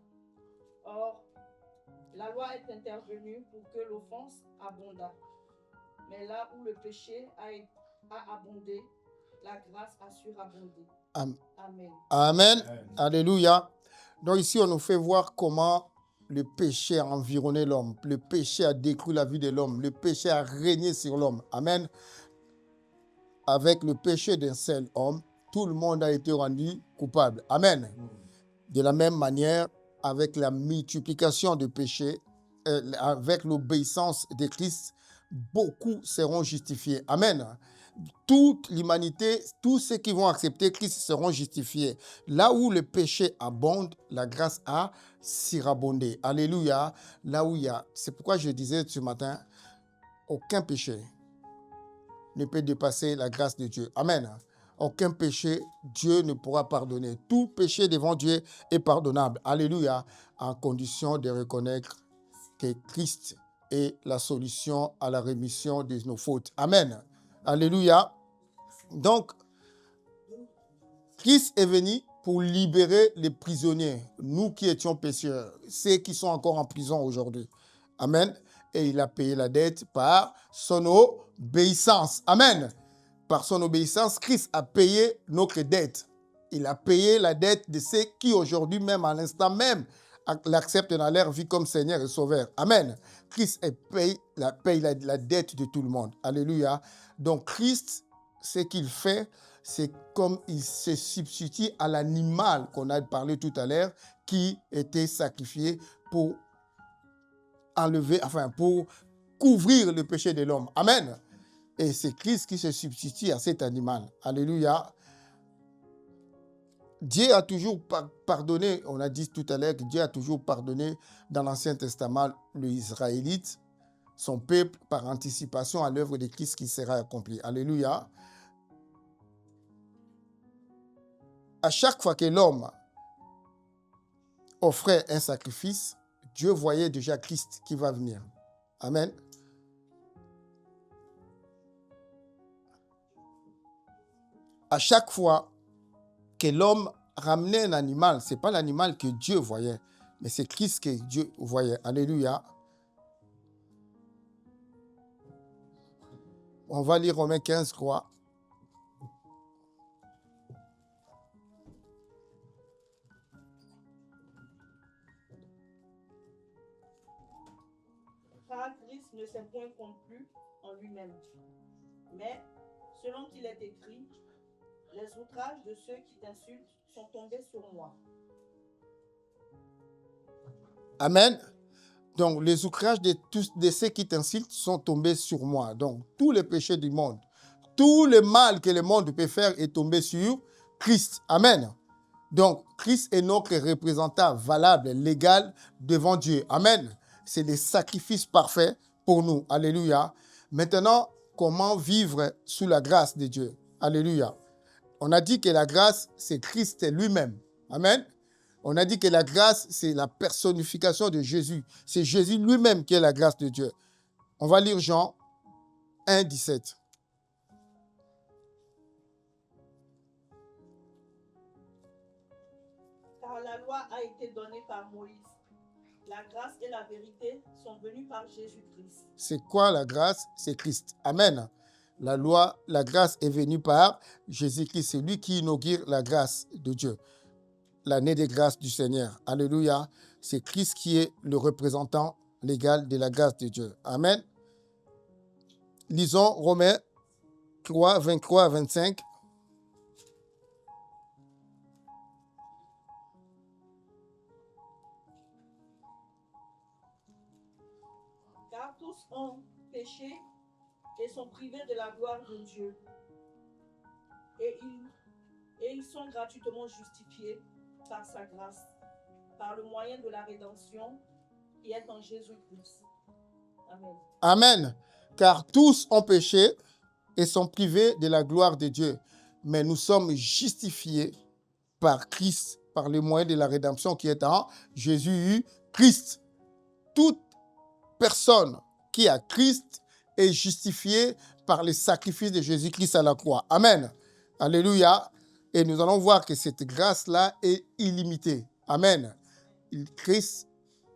Or, la loi est intervenue pour que l'offense abondât. Mais là où le péché a abondé, la grâce a surabondé. Amen. Amen. Amen. Alléluia. Donc ici, on nous fait voir comment le péché a environné l'homme. Le péché a détruit la vie de l'homme. Le péché a régné sur l'homme. Amen. Avec le péché d'un seul homme, tout le monde a été rendu coupable. Amen. De la même manière, avec la multiplication de péchés, avec l'obéissance de Christ, beaucoup seront justifiés. Amen. Toute l'humanité, tous ceux qui vont accepter Christ seront justifiés. Là où le péché abonde, la grâce a surabondé. Alléluia. Là où il y a, c'est pourquoi je disais ce matin, aucun péché ne peut dépasser la grâce de Dieu. Amen. Aucun péché, Dieu ne pourra pardonner. Tout péché devant Dieu est pardonnable. Alléluia. En condition de reconnaître que Christ est la solution à la rémission de nos fautes. Amen. Alléluia. Donc, Christ est venu pour libérer les prisonniers, nous qui étions pécheurs, ceux qui sont encore en prison aujourd'hui. Amen. Et il a payé la dette par son obéissance. Amen. Par son obéissance, Christ a payé notre dette. Il a payé la dette de ceux qui aujourd'hui même, à l'instant même, l'acceptent dans leur vie comme Seigneur et Sauveur. Amen. Christ paye la dette de tout le monde. Alléluia. Donc Christ, ce qu'il fait, c'est comme il se substitue à l'animal qu'on a parlé tout à l'heure, qui était sacrifié pour pour couvrir le péché de l'homme. Amen. Et c'est Christ qui se substitue à cet animal. Alléluia. Dieu a toujours pardonné, on a dit tout à l'heure que Dieu a toujours pardonné dans l'Ancien Testament les Israélites, son peuple, par anticipation à l'œuvre de Christ qui sera accomplie. Alléluia. À chaque fois que l'homme offrait un sacrifice, Dieu voyait déjà Christ qui va venir. Amen. À chaque fois que l'homme ramenait un animal, ce n'est pas l'animal que Dieu voyait, mais c'est Christ que Dieu voyait. Alléluia. On va lire Romains 15, quoi. Car Christ ne s'est point complu en lui-même. Mais, selon qu'il est écrit, les outrages de ceux qui t'insultent sont tombés sur moi. Amen. Donc, les outrages de ceux qui t'insultent sont tombés sur moi. Donc, tous les péchés du monde, tout le mal que le monde peut faire est tombé sur Christ. Amen. Donc, Christ est notre représentant valable, légal devant Dieu. Amen. C'est le sacrifice parfait pour nous. Alléluia. Maintenant, comment vivre sous la grâce de Dieu? Alléluia. On a dit que la grâce, c'est Christ lui-même. Amen. On a dit que la grâce, c'est la personnification de Jésus. C'est Jésus lui-même qui est la grâce de Dieu. On va lire Jean 1, 17. Car la loi a été donnée par Moïse. La grâce et la vérité sont venues par Jésus-Christ. C'est quoi la grâce? C'est Christ. Amen. La loi, la grâce est venue par Jésus-Christ. C'est lui qui inaugure la grâce de Dieu. L'année des grâces du Seigneur. Alléluia. C'est Christ qui est le représentant légal de la grâce de Dieu. Amen. Lisons Romains 3, 23 à 25. Car tous ont péché et sont privés de la gloire de Dieu. Et ils sont gratuitement justifiés par sa grâce par le moyen de la rédemption qui est en Jésus-Christ. Amen. Amen. Car tous ont péché et sont privés de la gloire de Dieu. Mais nous sommes justifiés par Christ, par le moyen de la rédemption qui est en Jésus-Christ. Toute personne qui a Christ est justifiée par le sacrifice de Jésus-Christ à la croix. Amen. Alléluia. Et nous allons voir que cette grâce-là est illimitée. Amen. Christ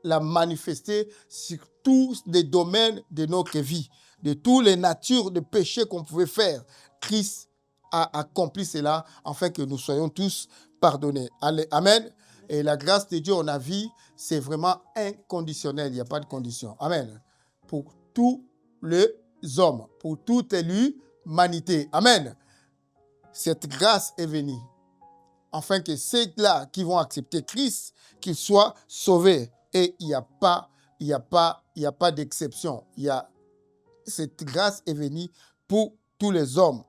l'a manifesté sur tous les domaines de notre vie, de toutes les natures de péché qu'on pouvait faire. Christ a accompli cela afin que nous soyons tous pardonnés. Amen. Et la grâce de Dieu en la vie, c'est vraiment inconditionnel. Il n'y a pas de condition. Amen. Pour tous les hommes, pour toute l'humanité. Amen. Cette grâce est venue afin que ceux-là qui vont accepter Christ, qu'ils soient sauvés. Et il n'y a pas d'exception. Cette grâce est venue pour tous les hommes.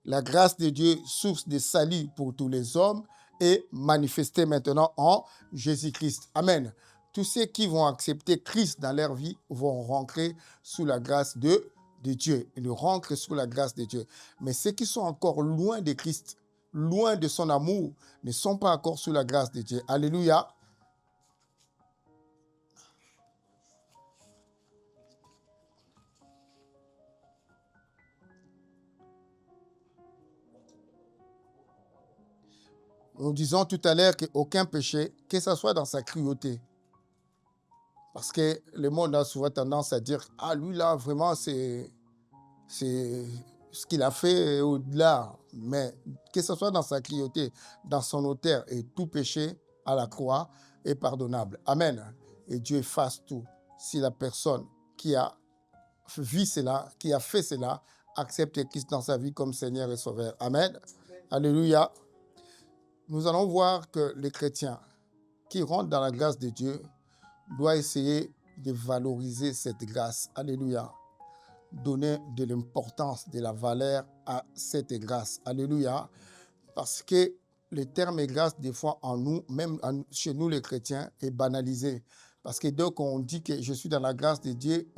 La grâce de Dieu, source de salut pour tous les hommes, est manifestée maintenant en Jésus-Christ. Amen. Tous ceux qui vont accepter Christ dans leur vie vont rentrer sous la grâce de Dieu. Ils rentrent sous la grâce de Dieu. Mais ceux qui sont encore loin de Christ, loin de son amour, ne sont pas encore sous la grâce de Dieu. Alléluia. Nous disons tout à l'heure qu'aucun péché, que ce soit dans sa cruauté. Parce que le monde a souvent tendance à dire « Ah, lui là, vraiment, c'est ce qu'il a fait au-delà. » Mais que ce soit dans sa cruauté, dans son auteur, et tout péché à la croix est pardonnable. Amen. Et Dieu efface tout. Si la personne qui a vu cela, qui a fait cela, accepte Christ dans sa vie comme Seigneur et Sauveur. Amen. Alléluia. Nous allons voir que les chrétiens qui rentrent dans la grâce de Dieu doivent essayer de valoriser cette grâce. Alléluia. Donner de l'importance, de la valeur à cette grâce. Alléluia. Parce que le terme grâce, des fois, en nous, même chez nous les chrétiens, est banalisé. Parce que dès qu'on dit que je suis dans la grâce de Dieu,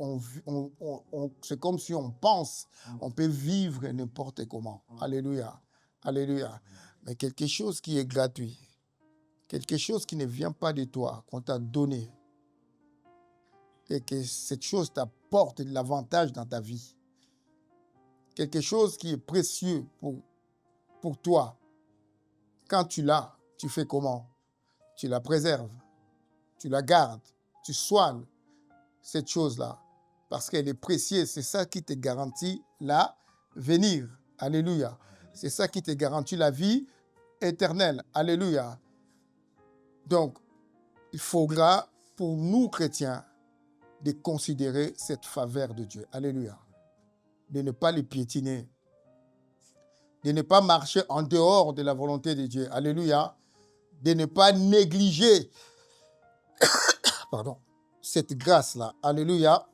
c'est comme si on pense, on peut vivre n'importe comment. Alléluia. Alléluia. Mais quelque chose qui est gratuit, quelque chose qui ne vient pas de toi, qu'on t'a donné, et que cette chose t'apporte de l'avantage dans ta vie, quelque chose qui est précieux pour toi, quand tu l'as, tu fais comment? Tu la préserves, tu la gardes, tu soignes cette chose-là, parce qu'elle est précieuse. C'est ça qui te garantit l'avenir. Alléluia. C'est ça qui te garantit la vie éternelle. Alléluia. Donc, il faudra, pour nous chrétiens, de considérer cette faveur de Dieu. Alléluia. De ne pas les piétiner. De ne pas marcher en dehors de la volonté de Dieu. Alléluia. De ne pas négliger cette grâce-là. Alléluia.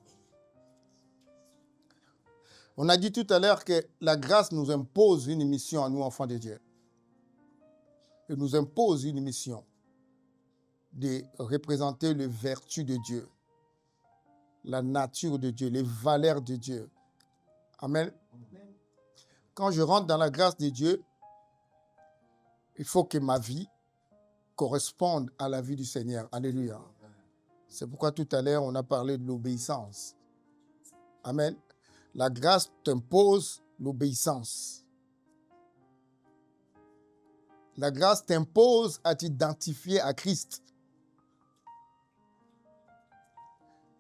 On a dit tout à l'heure que la grâce nous impose une mission à nous, enfants de Dieu. Elle nous impose une mission de représenter les vertus de Dieu, la nature de Dieu, les valeurs de Dieu. Amen. Quand je rentre dans la grâce de Dieu, il faut que ma vie corresponde à la vie du Seigneur. Alléluia. C'est pourquoi tout à l'heure, on a parlé de l'obéissance. Amen. La grâce t'impose l'obéissance. La grâce t'impose à t'identifier à Christ.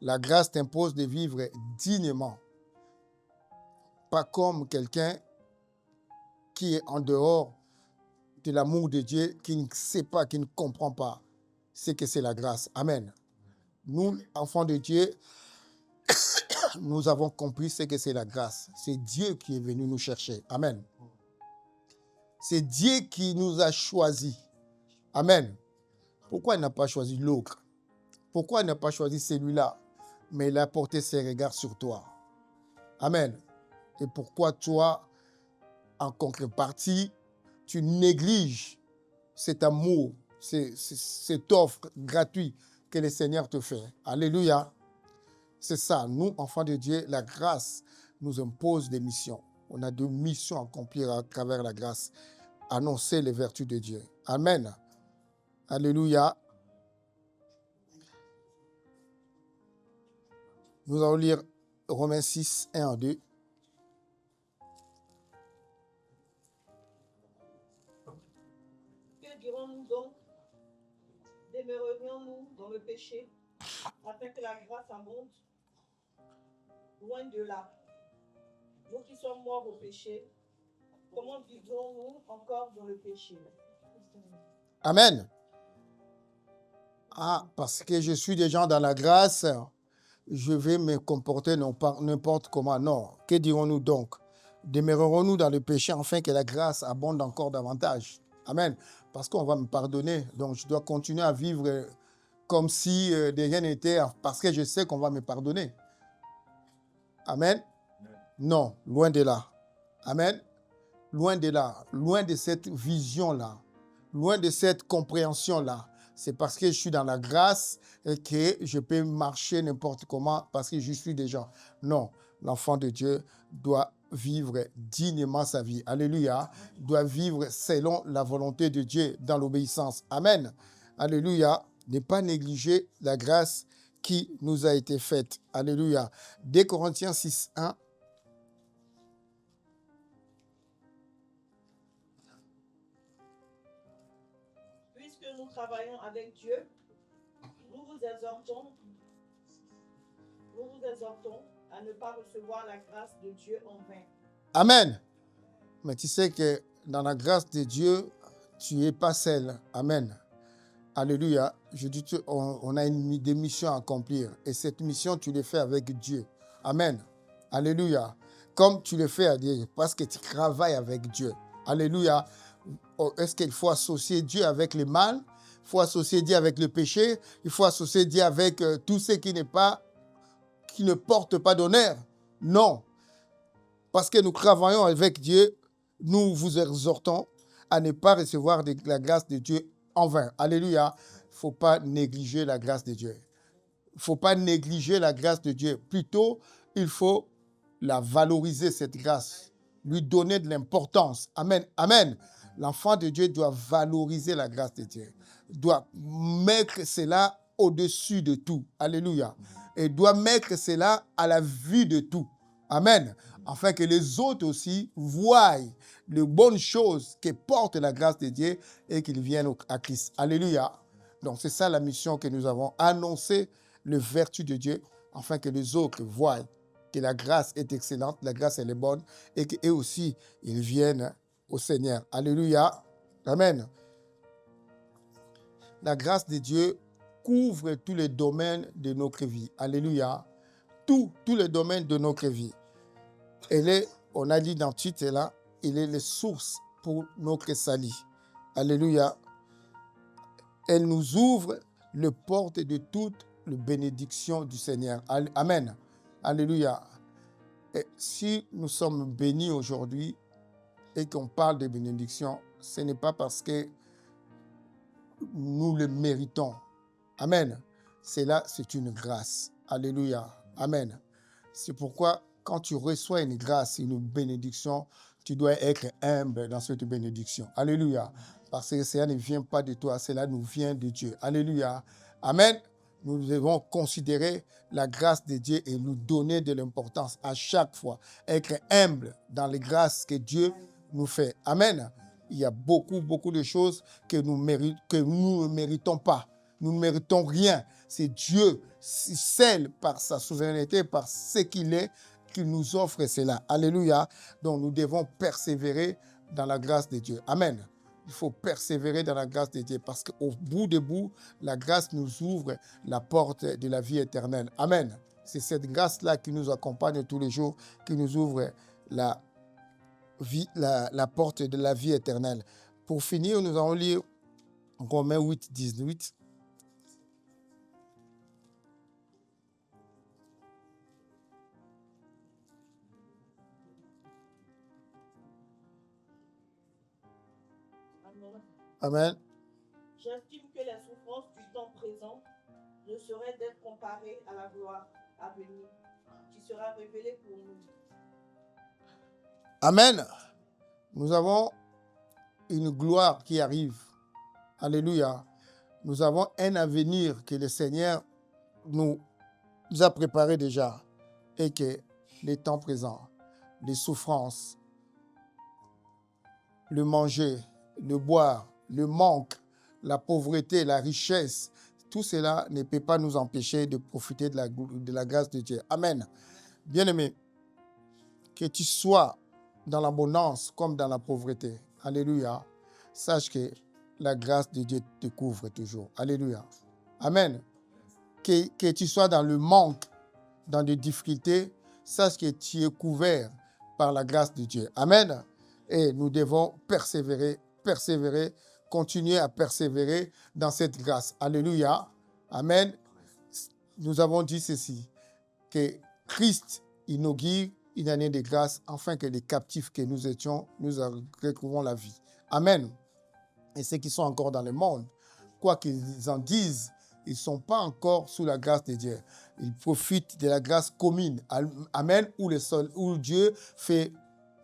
La grâce t'impose de vivre dignement. Pas comme quelqu'un qui est en dehors de l'amour de Dieu, qui ne sait pas, qui ne comprend pas ce que c'est la grâce. Amen. Nous, enfants de Dieu, nous avons compris ce que c'est la grâce. C'est Dieu qui est venu nous chercher. Amen. C'est Dieu qui nous a choisis. Amen. Pourquoi il n'a pas choisi l'autre? Pourquoi il n'a pas choisi celui-là? Mais il a porté ses regards sur toi. Amen. Et pourquoi toi, en contrepartie, tu négliges cet amour cette offre gratuite que le Seigneur te fait. Alléluia. C'est ça. Nous, enfants de Dieu, la grâce nous impose des missions. On a 2 missions à accomplir à travers la grâce. Annoncer les vertus de Dieu. Amen. Alléluia. Nous allons lire Romains 6, 1 à 2. Que dirons-nous donc? Demeurerions-nous dans le péché afin que la grâce abonde? Loin de là. Nous qui sommes morts au péché, comment vivrons-nous encore dans le péché? Amen. Ah, parce que je suis déjà dans la grâce, je vais me comporter n'importe comment. Non. Que dirons-nous donc? Demeurerons-nous dans le péché afin que la grâce abonde encore davantage? Amen. Parce qu'on va me pardonner. Donc, je dois continuer à vivre comme si de rien n'était, parce que je sais qu'on va me pardonner. Amen. Non, loin de là. Amen. Loin de là. Loin de cette vision-là. Loin de cette compréhension-là. C'est parce que je suis dans la grâce et que je peux marcher n'importe comment parce que je suis déjà. Non, l'enfant de Dieu doit vivre dignement sa vie. Alléluia. Doit vivre selon la volonté de Dieu dans l'obéissance. Amen. Alléluia. Ne pas négliger la grâce qui nous a été faite. Alléluia. 2 Corinthiens 6, 1. Puisque nous travaillons avec Dieu, nous vous exhortons à ne pas recevoir la grâce de Dieu en vain. Amen. Mais tu sais que dans la grâce de Dieu, tu n'es pas seul. Amen. Alléluia. Je dis, on a des missions à accomplir. Et cette mission, tu le fais avec Dieu. Amen. Alléluia. Comme tu le fais à Dieu, parce que tu travailles avec Dieu. Alléluia. Est-ce qu'il faut associer Dieu avec le mal? Il faut associer Dieu avec le péché? Il faut associer Dieu avec tout ce qui ne porte pas d'honneur? Non. Parce que nous travaillons avec Dieu, nous vous exhortons à ne pas recevoir la grâce de Dieu en vain. Alléluia. Il ne faut pas négliger la grâce de Dieu. Il ne faut pas négliger la grâce de Dieu. Plutôt, il faut la valoriser, cette grâce. Lui donner de l'importance. Amen. Amen. L'enfant de Dieu doit valoriser la grâce de Dieu. Doit mettre cela au-dessus de tout. Alléluia. Et doit mettre cela à la vue de tout. Amen. Afin que les autres aussi voient les bonnes choses que porte la grâce de Dieu et qu'ils viennent à Christ. Alléluia. Donc, c'est ça la mission que nous avons. Annoncer les vertus de Dieu afin que les autres voient que la grâce est excellente, la grâce elle est bonne et qu'eux aussi, ils viennent au Seigneur. Alléluia. Amen. La grâce de Dieu couvre tous les domaines de notre vie. Alléluia. Tous les domaines de notre vie. On a dit dans le titre là, il est les sources pour notre salut. Alléluia. Elle nous ouvre les portes de toutes les bénédictions du Seigneur. Amen. Alléluia. Et si nous sommes bénis aujourd'hui et qu'on parle de bénédictions, ce n'est pas parce que nous le méritons. Amen. C'est une grâce. Alléluia. Amen. C'est pourquoi quand tu reçois une grâce, une bénédiction, tu dois être humble dans cette bénédiction. Alléluia. Parce que cela ne vient pas de toi, cela nous vient de Dieu. Alléluia. Amen. Nous devons considérer la grâce de Dieu et nous donner de l'importance à chaque fois. Être humble dans les grâces que Dieu nous fait. Amen. Il y a beaucoup de choses que nous ne méritons pas. Nous ne méritons rien. C'est Dieu, seul par sa souveraineté, par ce qu'il est, qui nous offre cela. Alléluia. Donc nous devons persévérer dans la grâce de Dieu. Amen. Il faut persévérer dans la grâce de Dieu parce qu'au bout, la grâce nous ouvre la porte de la vie éternelle. Amen. C'est cette grâce-là qui nous accompagne tous les jours, qui nous ouvre la porte de la vie éternelle. Pour finir, nous allons lire Romains 8, 18. Amen. J'estime que les souffrances du temps présent ne sauraient être comparées à la gloire à venir, qui sera révélée pour nous. Amen. Nous avons une gloire qui arrive. Alléluia. Nous avons un avenir que le Seigneur nous a préparé déjà et que les temps présents, les souffrances, le manger, le boire, le manque, la pauvreté, la richesse, tout cela ne peut pas nous empêcher de profiter de la grâce de Dieu. Amen. Bien-aimé, que tu sois dans l'abondance comme dans la pauvreté. Alléluia. Sache que la grâce de Dieu te couvre toujours. Alléluia. Amen. Que tu sois dans le manque, dans des difficultés, sache que tu es couvert par la grâce de Dieu. Amen. Et nous devons persévérer, continuer à persévérer dans cette grâce. Alléluia. Amen. Nous avons dit ceci, que Christ inaugure une année de grâce afin que les captifs que nous étions, nous recouvrons la vie. Amen. Et ceux qui sont encore dans le monde, quoi qu'ils en disent, ils ne sont pas encore sous la grâce de Dieu. Ils profitent de la grâce commune. Amen. Où Dieu fait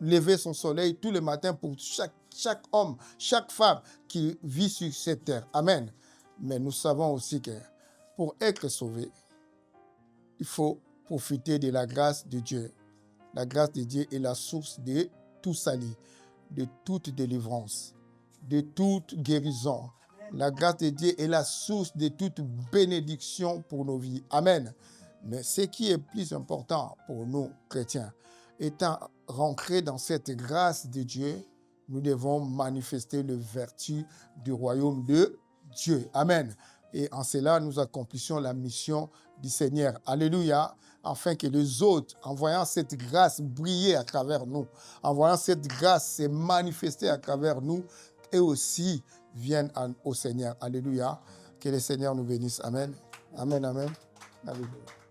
lever son soleil tous les matins pour chaque homme, chaque femme qui vit sur cette terre. Amen. Mais nous savons aussi que pour être sauvé, il faut profiter de la grâce de Dieu. La grâce de Dieu est la source de tout salut, de toute délivrance, de toute guérison. La grâce de Dieu est la source de toute bénédiction pour nos vies. Amen. Mais ce qui est plus important pour nous, chrétiens, étant rentrés dans cette grâce de Dieu, nous devons manifester les vertus du royaume de Dieu. Amen. Et en cela, nous accomplissons la mission du Seigneur. Alléluia. Afin que les autres, en voyant cette grâce briller à travers nous, en voyant cette grâce se manifester à travers nous, et aussi viennent au Seigneur. Alléluia. Que le Seigneur nous bénisse. Amen. Amen, amen. Alléluia.